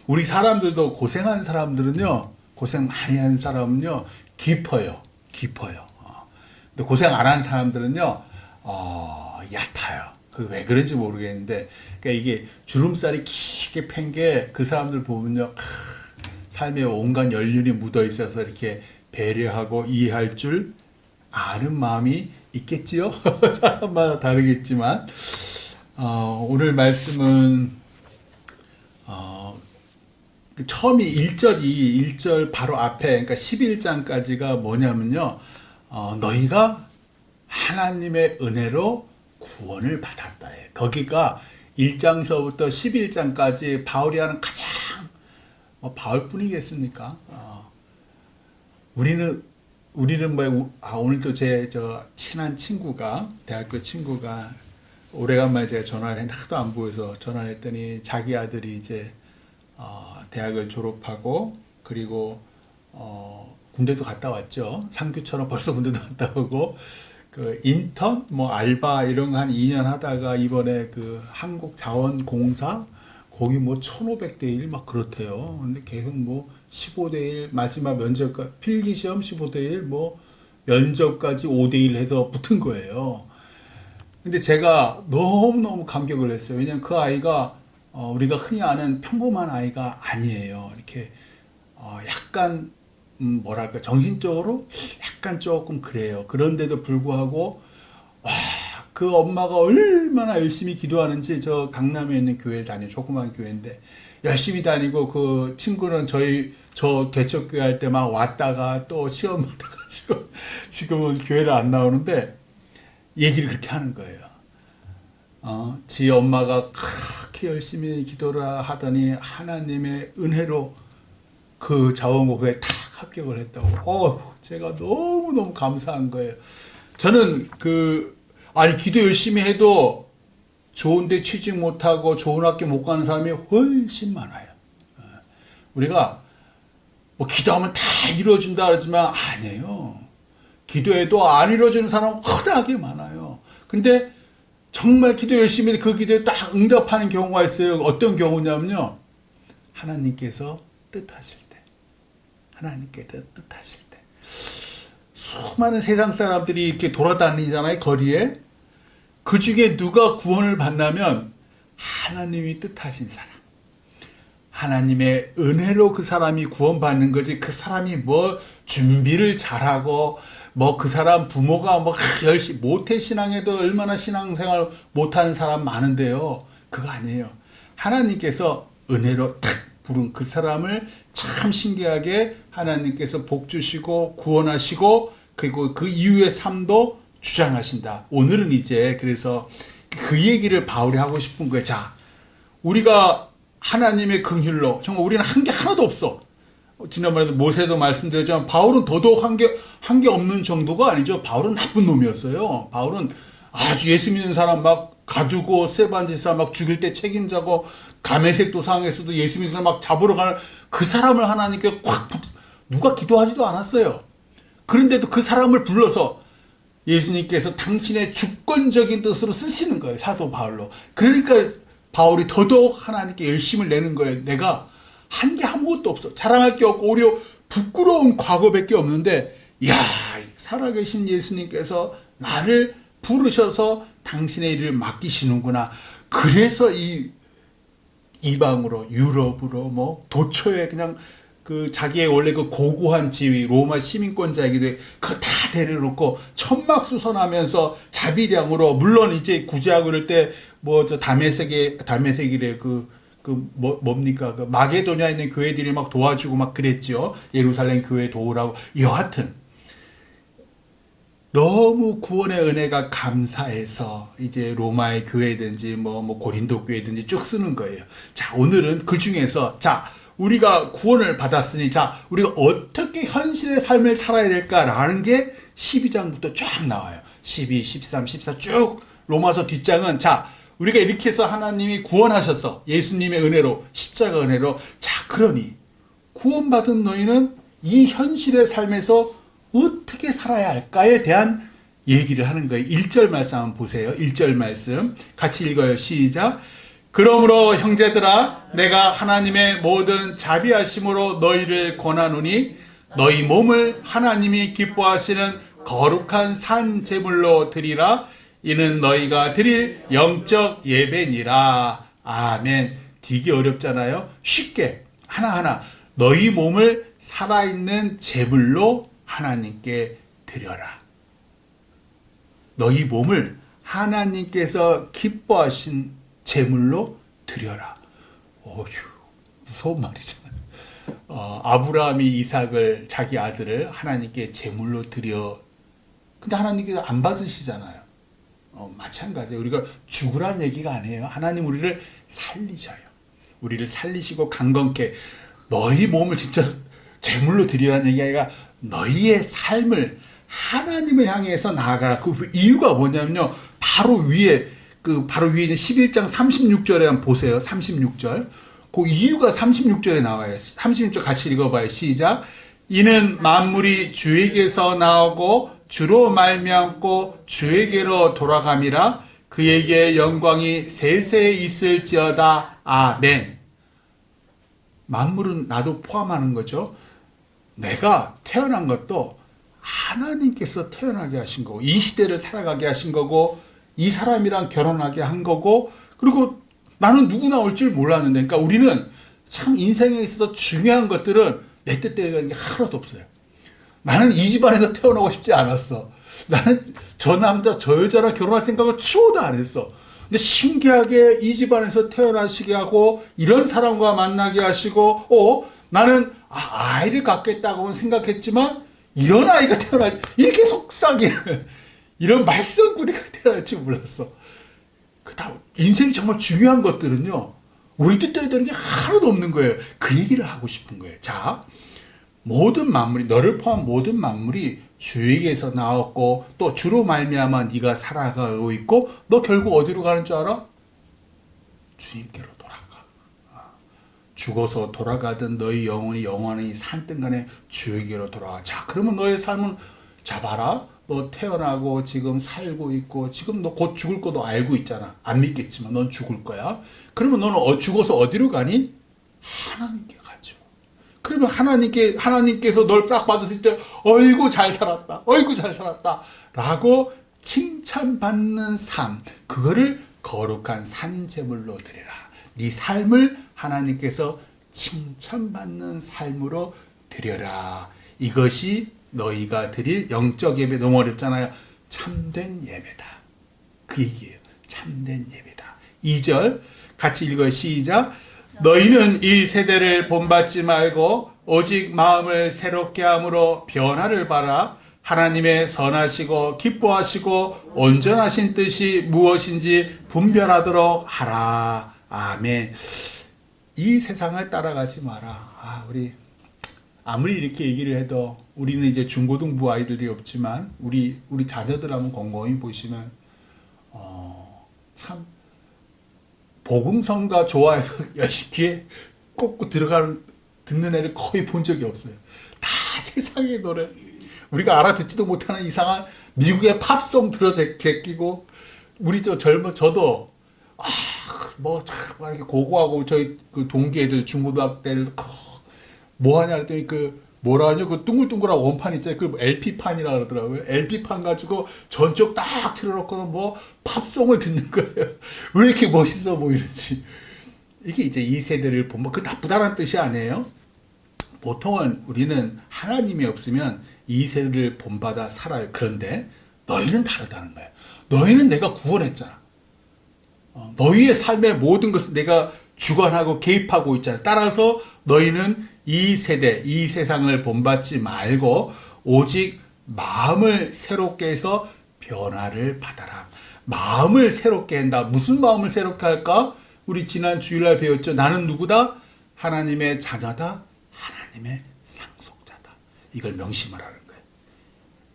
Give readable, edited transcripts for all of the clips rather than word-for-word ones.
우리 사람들도 고생한 사람들은요, 고생 많이 한 사람은요, 깊어요. 깊어요. 근데 고생 안 한 사람들은요, 얕아요. 그 왜 그런지 모르겠는데, 그러니까 이게 주름살이 깊게 팬 게 그 사람들 보면요, 삶에 온갖 연륜이 묻어 있어서 이렇게 배려하고 이해할 줄 아는 마음이 있겠지요? 사람마다 다르겠지만, 오늘 말씀은, 처음이 1절 바로 앞에, 그러니까 11장까지가 뭐냐면요, 너희가 하나님의 은혜로 구원을 받았다. 거기가 1장서부터 11장까지 바울이 하는 가장, 바울뿐이겠습니까? 우리는 오늘도 저 친한 친구가, 대학교 친구가, 오래간만에 제가 전화를 했는데 하도 안 보여서 전화를 했더니 자기 아들이 이제, 대학을 졸업하고, 그리고, 군대도 갔다 왔죠. 상규처럼 벌써 군대도 갔다 오고, 그 인턴, 알바 이런 거 한 2년 하다가 이번에 그 한국자원공사, 거기 1500대 1 막 그렇대요. 근데 계속 15대 1 마지막 면접까지 필기시험 15대 1 면접까지 5대 1 해서 붙은 거예요. 근데 제가 너무너무 감격을 했어요. 왜냐면 그 아이가 우리가 흔히 아는 평범한 아이가 아니에요. 이렇게 약간 뭐랄까 정신적으로 약간 조금 그래요. 그런데도 불구하고 와, 그 엄마가 얼마나 열심히 기도하는지 저 강남에 있는 교회를 다녀 조그만 교회인데 열심히 다니고 그 친구는 저 개척교회 할 때 막 왔다가 또 시험 받아가지고 지금은 교회를 안 나오는데 얘기를 그렇게 하는 거예요. 지 엄마가 그렇게 열심히 기도를 하더니 하나님의 은혜로 그 자원고사에 탁 합격을 했다고. 제가 너무너무 감사한 거예요. 저는 아니, 기도 열심히 해도 좋은데 취직 못하고 좋은 학교 못 가는 사람이 훨씬 많아요. 우리가 기도하면 다 이루어진다 그러지만 아니에요. 기도해도 안 이루어지는 사람은 허다하게 많아요. 근데 정말 기도 열심히 해도 그 기도에 딱 응답하는 경우가 있어요. 어떤 경우냐면요. 하나님께서 뜻하실 때. 하나님께서 뜻하실 때. 수많은 세상 사람들이 이렇게 돌아다니잖아요. 거리에. 그 중에 누가 구원을 받냐면 하나님이 뜻하신 사람. 하나님의 은혜로 그 사람이 구원받는 거지. 그 사람이 준비를 잘하고 그 사람 부모가 열심히 모태신앙에도 얼마나 신앙생활 못하는 사람 많은데요. 그거 아니에요. 하나님께서 은혜로 탁 부른 그 사람을 참 신기하게 하나님께서 복 주시고 구원하시고 그리고 그 이후의 삶도 주장하신다. 오늘은 이제 그래서 그 얘기를 바울이 하고 싶은 거예요. 자, 우리가 하나님의 긍휼로 정말 우리는 한 게 하나도 없어. 지난번에도 모세도 말씀드렸지만 바울은 더더욱 한 게 없는 정도가 아니죠. 바울은 나쁜 놈이었어요. 바울은 아주 예수 믿는 사람 막 가두고 세반지사 막 죽일 때 책임자고 다메섹 도상에서도 예수 믿는 사람 막 잡으러 가는 그 사람을 하나님께 누가 기도하지도 않았어요. 그런데도 그 사람을 불러서 예수님께서 당신의 주권적인 뜻으로 쓰시는 거예요. 사도 바울로. 그러니까 바울이 더더욱 하나님께 열심을 내는 거예요. 내가 한 게 아무것도 없어. 자랑할 게 없고 오히려 부끄러운 과거밖에 없는데 살아계신 예수님께서 나를 부르셔서 당신의 일을 맡기시는구나. 그래서 이방으로 유럽으로 도처에 그냥 자기의 원래 고고한 지위 로마 시민권자이기도 해. 그거 다 데려놓고 천막수선하면서 자비량으로 물론 이제 구제하고 그럴 때 저 다메섹이래 뭡니까 마게도냐에 있는 교회들이 막 도와주고 막 그랬죠. 예루살렘 교회 도우라고. 여하튼 너무 구원의 은혜가 감사해서 이제 로마의 교회든지 고린도 교회든지 쭉 쓰는 거예요. 자, 오늘은 그 중에서 우리가 구원을 받았으니 우리가 어떻게 현실의 삶을 살아야 될까라는 게 12장부터 쫙 나와요. 12, 13, 14 쭉 로마서 뒷장은 우리가 이렇게 해서 하나님이 구원하셔서 예수님의 은혜로 십자가 은혜로 그러니 구원받은 너희는 이 현실의 삶에서 어떻게 살아야 할까에 대한 얘기를 하는 거예요. 1절 말씀 한번 보세요. 1절 말씀 같이 읽어요. 시작. 그러므로 형제들아 내가 하나님의 모든 자비하심으로 너희를 권하노니 너희 몸을 하나님이 기뻐하시는 거룩한 산 제물로 드리라. 이는 너희가 드릴 영적 예배니라. 아멘. 되게 어렵잖아요. 쉽게 하나하나 너희 몸을 살아있는 제물로 하나님께 드려라. 너희 몸을 하나님께서 기뻐하신 제물로 드려라. 어휴, 무서운 말이잖아요. 아브라함이 이삭을 자기 아들을 하나님께 제물로 드려. 근데 하나님께서 안 받으시잖아요. 마찬가지예요. 우리가 죽으란 얘기가 아니에요. 하나님 우리를 살리셔요. 우리를 살리시고 강건케 너희 몸을 진짜 제물로 드리라는 얘기가 아니라 너희의 삶을 하나님을 향해서 나아가라. 그 이유가 뭐냐면요. 바로 위에 있는 11장 36절에 한번 보세요. 36절. 그 이유가 36절에 나와요. 36절 같이 읽어봐요. 시작. 이는 만물이 주에게서 나오고 주로 말미암고 주에게로 돌아감이라. 그에게 영광이 세세히 있을지어다. 아멘. 만물은 나도 포함하는 거죠. 내가 태어난 것도 하나님께서 태어나게 하신 거고, 이 시대를 살아가게 하신 거고, 이 사람이랑 결혼하게 한 거고, 그리고 나는 누구 나올 줄 몰랐는데, 그러니까 우리는 참 인생에 있어서 중요한 것들은 내 뜻대로 가는 게 하나도 없어요. 나는 이 집안에서 태어나고 싶지 않았어. 나는 저 남자, 저 여자랑 결혼할 생각을 추호도 안 했어. 근데 신기하게 이 집안에서 태어나시게 하고, 이런 사람과 만나게 하시고, 나는 아이를 갖겠다고는 생각했지만, 이런 아이가 태어날, 이렇게 속삭이는, 이런 말썽꾸리가 태어날 줄 몰랐어. 그다음 인생이 정말 중요한 것들은요, 우리 뜻대로 되는 게 하나도 없는 거예요. 그 얘기를 하고 싶은 거예요. 자, 모든 만물이, 너를 포함한 모든 만물이 주에게서 나왔고 또 주로 말미암아 네가 살아가고 있고, 너 결국 어디로 가는 줄 알아? 주님께로 돌아가. 죽어서 돌아가든 너희 영혼이 영원히 산등간에 주에게로 돌아가. 자, 그러면 너의 삶은, 자 봐라, 너 태어나고 지금 살고 있고 지금 너 곧 죽을 거도 알고 있잖아. 안 믿겠지만 넌 죽을 거야. 그러면 너는 죽어서 어디로 가니? 하나님께 가죠. 그러면 하나님께서 널 딱 받았을 때 어이구 잘 살았다, 어이구 잘 살았다 라고 칭찬받는 삶, 그거를 거룩한 산제물로 드리라. 네 삶을 하나님께서 칭찬받는 삶으로 드려라. 이것이 너희가 드릴 영적 예배. 너무 어렵잖아요. 참된 예배다. 그 얘기예요. 참된 예배다. 2절 같이 읽어요. 시작. 너희는 이 세대를 본받지 말고 오직 마음을 새롭게 함으로 변화를 봐라. 하나님의 선하시고 기뻐하시고 온전하신 뜻이 무엇인지 분별하도록 하라. 아멘. 이 세상을 따라가지 마라. 우리 아무리 이렇게 얘기를 해도 우리는 이제 중고등부 아이들이 없지만 우리 자녀들 한번 곰곰이 보시면 참 복음성가 좋아해서 열심히 귀에 꽂고 듣는 애를 거의 본 적이 없어요. 다 세상의 노래, 우리가 알아듣지도 못하는 이상한 미국의 팝송 들어대끼고, 우리 저도 막 이렇게 고고하고 저희 그 동기 애들 중고등학교 때를 뭐 하냐 그랬더니 뭐라 하냐, 그 둥글둥글한 원판 있잖아요. 그 LP판이라 그러더라고요. LP판 가지고 전적 딱 틀어놓고는 뭐 팝송을 듣는 거예요. 왜 이렇게 멋있어 보이는지. 이게 이제 이 세대를 보면 그 나쁘다는 뜻이 아니에요. 보통은 우리는 하나님이 없으면 이 세대를 본받아 살아요. 그런데 너희는 다르다는 거예요. 너희는 내가 구원했잖아. 너희의 삶의 모든 것을 내가 주관하고 개입하고 있잖아. 따라서 너희는 이 세대, 이 세상을 본받지 말고 오직 마음을 새롭게 해서 변화를 받아라. 마음을 새롭게 한다. 무슨 마음을 새롭게 할까? 우리 지난 주일날 배웠죠. 나는 누구다? 하나님의 자녀다. 하나님의 상속자다. 이걸 명심하라는 거예요.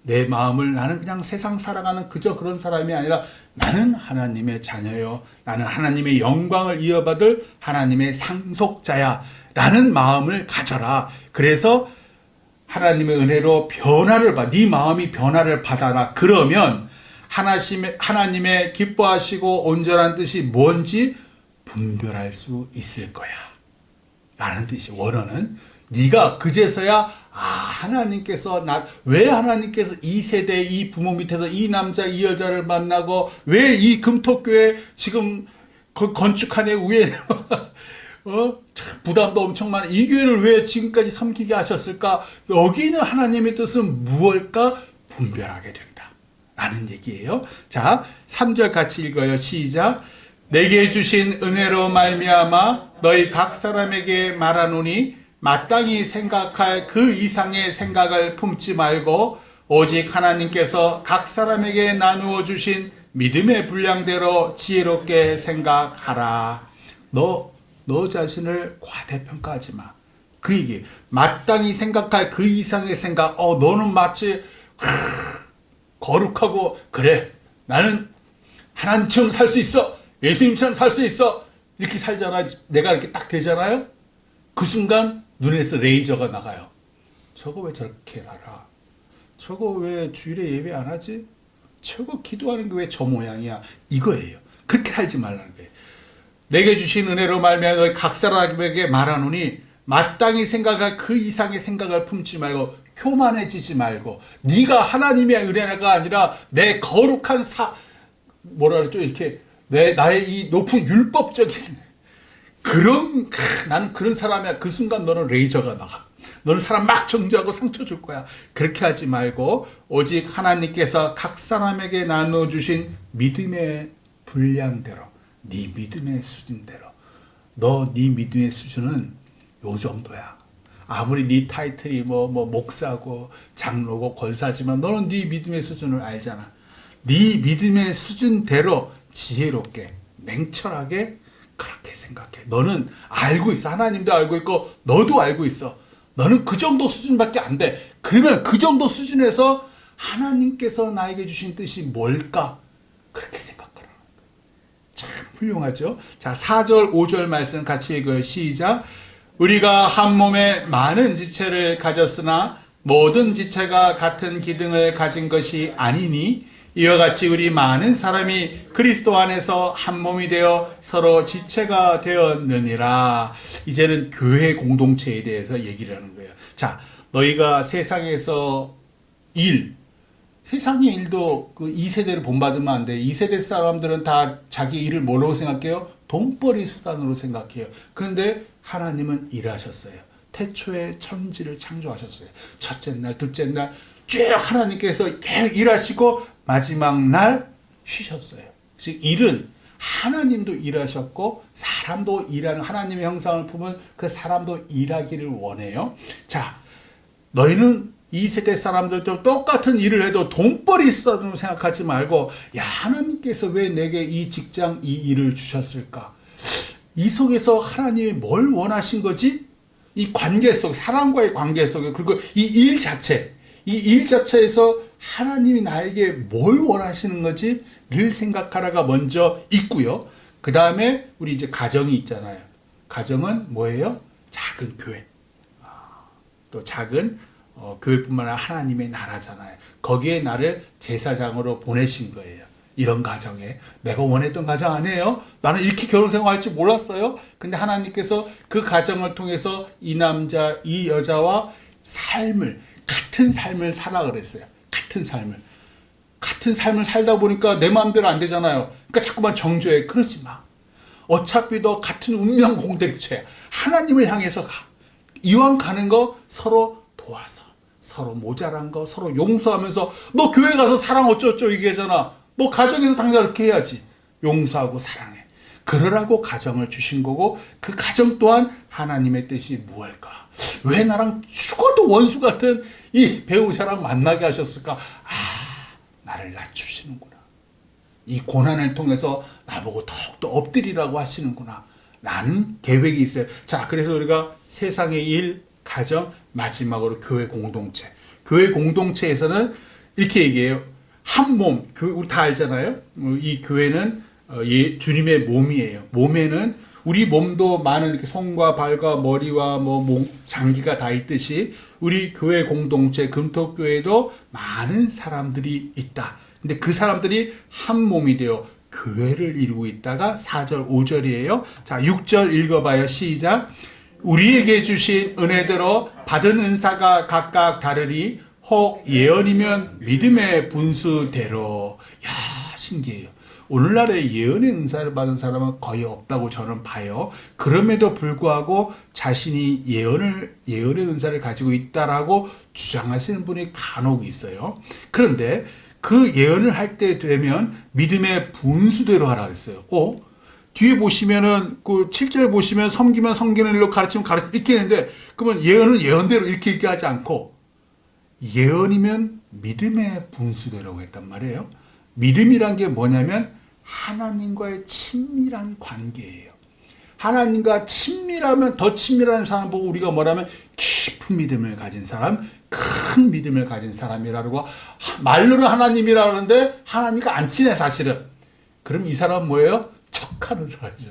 내 마음을, 나는 그냥 세상 살아가는 그저 그런 사람이 아니라 나는 하나님의 자녀요. 나는 하나님의 영광을 이어받을 하나님의 상속자야. 라는 마음을 가져라. 그래서 하나님의 은혜로 변화를 네 마음이 변화를 받아라. 그러면 하나님의 기뻐하시고 온전한 뜻이 뭔지 분별할 수 있을 거야. 라는 뜻이 원어는 네가 그제서야 하나님께서 왜 하나님께서 이 세대 이 부모 밑에서 이 남자 이 여자를 만나고 왜 이 금토교회 지금 건축한 애 위에 참 부담도 엄청 많아. 이 교회를 왜 지금까지 섬기게 하셨을까? 여기 있는 하나님의 뜻은 무엇일까? 분별하게 된다. 라는 얘기예요. 자, 3절 같이 읽어요. 시작. 내게 주신 은혜로 말미암아 너희 각 사람에게 말하노니 마땅히 생각할 그 이상의 생각을 품지 말고 오직 하나님께서 각 사람에게 나누어 주신 믿음의 분량대로 지혜롭게 생각하라. 너 자신을 과대평가하지 마. 그 얘기. 마땅히 생각할 그 이상의 생각. 너는 마치 거룩하고 그래. 나는 하나님처럼 살 수 있어. 예수님처럼 살 수 있어. 이렇게 살잖아. 내가 이렇게 딱 되잖아요. 그 순간 눈에서 레이저가 나가요. 저거 왜 저렇게 살아? 저거 왜 주일에 예배 안 하지? 저거 기도하는 게 왜 저 모양이야? 이거예요. 그렇게 살지 말라는 거예요. 내게 주신 은혜로 말미암아 너희 각 사람에게 말하노니 마땅히 생각할 그 이상의 생각을 품지 말고 교만해지지 말고 네가 하나님의 은혜가 아니라 내 거룩한 뭐라 그러죠? 이렇게 나의 이 높은 율법적인 나는 그런 사람이야. 그 순간 너는 레이저가 나가. 너는 사람 막 정죄하고 상처 줄 거야. 그렇게 하지 말고 오직 하나님께서 각 사람에게 나눠주신 믿음의 분량대로 네 믿음의 수준대로 네 믿음의 수준은 요 정도야. 아무리 네 타이틀이 뭐 목사고 장로고 권사지만 너는 네 믿음의 수준을 알잖아. 네 믿음의 수준대로 지혜롭게 냉철하게 그렇게 생각해. 너는 알고 있어. 하나님도 알고 있고 너도 알고 있어. 너는 그 정도 수준밖에 안 돼. 그러면 그 정도 수준에서 하나님께서 나에게 주신 뜻이 뭘까? 그렇게 생각하라. 참 훌륭하죠. 자, 4절 5절 말씀 같이 읽어요. 시작. 우리가 한 몸에 많은 지체를 가졌으나 모든 지체가 같은 기능을 가진 것이 아니니 이와 같이 우리 많은 사람이 그리스도 안에서 한 몸이 되어 서로 지체가 되었느니라. 이제는 교회 공동체에 대해서 얘기를 하는 거예요. 자, 너희가 세상에서 세상의 일도 그 2세대를 본받으면 안 돼. 2세대 사람들은 다 자기 일을 뭐라고 생각해요? 돈벌이 수단으로 생각해요. 그런데 하나님은 일하셨어요. 태초에 천지를 창조하셨어요. 첫째 날, 둘째 날 쭉 하나님께서 계속 일하시고 마지막 날 쉬셨어요. 즉 일은 하나님도 일하셨고 사람도 일하는 하나님의 형상을 품은 그 사람도 일하기를 원해요. 자, 너희는 2세대 사람들도 똑같은 일을 해도 돈벌이 수단으로 생각하지 말고 하나님께서 왜 내게 이 직장 이 일을 주셨을까? 이 속에서 하나님이 뭘 원하신 거지? 이 관계 속, 사람과의 관계 속에 그리고 이 일 자체에서 하나님이 나에게 뭘 원하시는 거지를 생각하라가 먼저 있고요. 그 다음에 우리 이제 가정이 있잖아요. 가정은 뭐예요? 작은 교회. 또 작은 교회뿐만 아니라 하나님의 나라잖아요. 거기에 나를 제사장으로 보내신 거예요. 이런 가정에 내가 원했던 가정 아니에요. 나는 이렇게 결혼 생활할 줄 몰랐어요. 근데 하나님께서 그 가정을 통해서 이 남자 이 여자와 같은 삶을 살아 그랬어요. 같은 삶을 살다 보니까 내 마음대로 안 되잖아요. 그러니까 자꾸만 정죄해. 그러지 마. 어차피 너 같은 운명 공동체야. 하나님을 향해서 가. 이왕 가는 거 서로 도와서 서로 모자란 거 서로 용서하면서 너 교회 가서 사랑 어쩌고 얘기하잖아. 너 가정에서 당연히 그렇게 해야지. 용서하고 사랑해. 그러라고 가정을 주신 거고 그 가정 또한 하나님의 뜻이 무엇일까? 왜 나랑 죽어도 원수 같은 이 배우자랑 만나게 하셨을까? 나를 낮추시는구나. 이 고난을 통해서 나보고 더욱더 엎드리라고 하시는구나. 라는 계획이 있어요. 자, 그래서 우리가 세상의 일, 가정, 마지막으로 교회 공동체. 교회 공동체에서는 이렇게 얘기해요. 한 몸, 우리 다 알잖아요. 이 교회는 주님의 몸이에요. 몸에는 우리 몸도 많은 이렇게 손과 발과 머리와 장기가 다 있듯이 우리 교회 공동체 금토교회도 많은 사람들이 있다. 근데 그 사람들이 한 몸이 되어 교회를 이루고 있다가 4절, 5절이에요. 자, 6절 읽어봐요. 시작. 우리에게 주신 은혜대로 받은 은사가 각각 다르니 혹 예언이면 믿음의 분수대로. 야, 신기해요. 오늘날에 예언의 은사를 받은 사람은 거의 없다고 저는 봐요. 그럼에도 불구하고 자신이 예언의 은사를 가지고 있다라고 주장하시는 분이 간혹 있어요. 그런데 그 예언을 할 때 되면 믿음의 분수대로 하라 그랬어요. 뒤에 보시면은 그 7절 보시면 섬기면 섬기는 일로 가르치면 이렇게 했는데, 그러면 예언은 예언대로 이렇게 하지 않고 예언이면 믿음의 분수대라고 했단 말이에요. 믿음이란 게 뭐냐면 하나님과의 친밀한 관계예요. 하나님과 친밀하면 더 친밀한 사람 보고 우리가 뭐라면 깊은 믿음을 가진 사람, 큰 믿음을 가진 사람이라고. 말로는 하나님이라 하는데 하나님과 안 친해 사실은. 그럼 이 사람은 뭐예요? 척하는 사람이죠.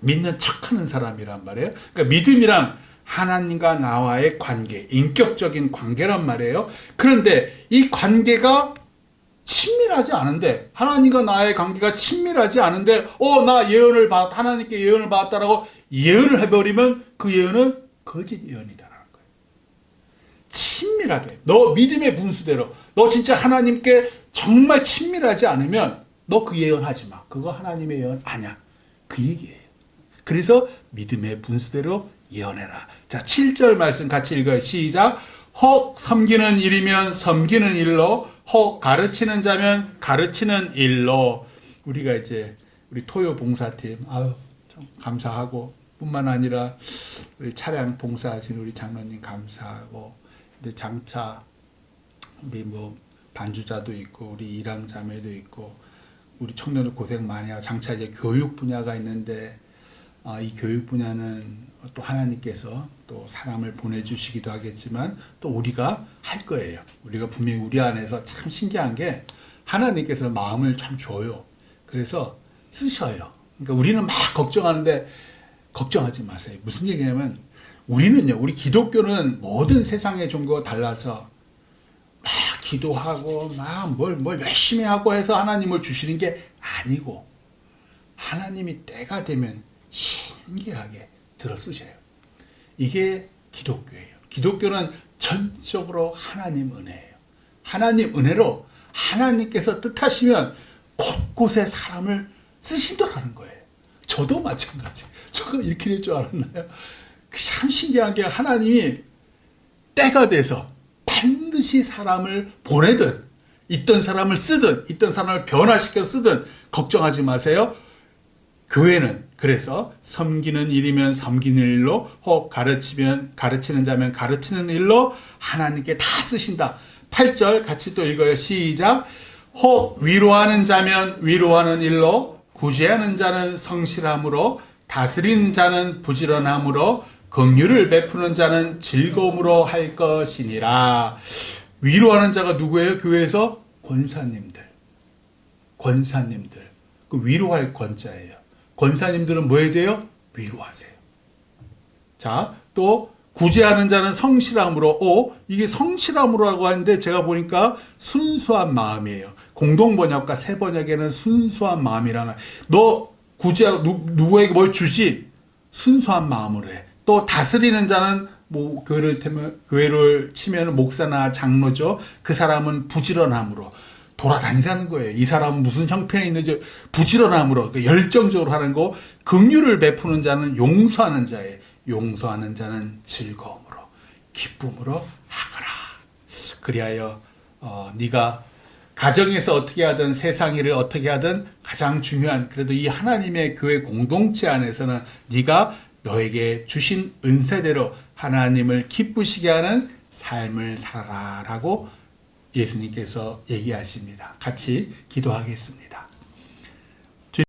믿는 척하는 사람이란 말이에요. 그러니까 믿음이란 하나님과 나와의 관계, 인격적인 관계란 말이에요. 그런데 이 관계가 친밀하지 않은데, 하나님과 나의 관계가 친밀하지 않은데 나 예언을 받았다, 하나님께 예언을 받았다라고 예언을 해버리면 그 예언은 거짓 예언이다라는 거예요. 친밀하게, 너 믿음의 분수대로, 너 진짜 하나님께 정말 친밀하지 않으면 너 그 예언하지 마. 그거 하나님의 예언 아니야. 그 얘기예요. 그래서 믿음의 분수대로 예언해라. 자, 7절 말씀 같이 읽어요. 시작. 혹 섬기는 일이면 섬기는 일로, 혹 가르치는 자면 가르치는 일로. 우리가 이제 우리 토요 봉사팀 참 감사하고, 뿐만 아니라 우리 차량 봉사하신 우리 장로님 감사하고, 이제 장차 우리 뭐 반주자도 있고 우리 일랑 자매도 있고 우리 청년들 고생 많이 하고, 장차 이제 교육 분야가 있는데 이 교육 분야는 또 하나님께서 또 사람을 보내주시기도 하겠지만 또 우리가 할 거예요. 우리가 분명히 우리 안에서 참 신기한 게 하나님께서 마음을 참 줘요. 그래서 쓰셔요. 그러니까 우리는 막 걱정하는데 걱정하지 마세요. 무슨 얘기냐면 우리는요, 우리 기독교는 모든 세상의 종교와 달라서 막 기도하고 막 뭘 열심히 하고 해서 하나님을 주시는 게 아니고, 하나님이 때가 되면 신기하게 들어 쓰셔요. 이게 기독교예요. 기독교는 전적으로 하나님 은혜예요. 하나님 은혜로 하나님께서 뜻하시면 곳곳에 사람을 쓰시더라는 거예요. 저도 마찬가지. 저도 이렇게 될 줄 알았나요? 참 신기한 게 하나님이 때가 돼서 반드시 사람을 보내든 있던 사람을 쓰든 있던 사람을 변화시켜 쓰든 걱정하지 마세요. 교회는 그래서 섬기는 일이면 섬기는 일로, 혹 가르치는 자면 가르치는 일로 하나님께 다 쓰신다. 8절 같이 또 읽어요. 시작. 혹 위로하는 자면 위로하는 일로, 구제하는 자는 성실함으로, 다스리는 자는 부지런함으로, 긍휼을 베푸는 자는 즐거움으로 할 것이니라. 위로하는 자가 누구예요? 교회에서 권사님들. 그 위로할 권자예요. 권사님들은 뭐 해야 돼요? 위로하세요. 자, 또 구제하는 자는 성실함으로. 이게 성실함으로라고 하는데 제가 보니까 순수한 마음이에요. 공동번역과 새번역에는 순수한 마음이라는. 너 구제하고 누구에게 뭘 주지? 순수한 마음으로 해. 또 다스리는 자는 뭐 교회를 치면 목사나 장로죠. 그 사람은 부지런함으로 돌아다니라는 거예요. 이 사람은 무슨 형편에 있는지 부지런함으로, 열정적으로 하는 거. 긍휼을 베푸는 자는 용서하는 자예요. 용서하는 자는 즐거움으로, 기쁨으로 하거라. 그리하여 네가 가정에서 어떻게 하든 세상 일을 어떻게 하든 가장 중요한, 그래도 이 하나님의 교회 공동체 안에서는 네가 너에게 주신 은혜대로 하나님을 기쁘시게 하는 삶을 살아라 라고 예수님께서 얘기하십니다. 같이 기도하겠습니다.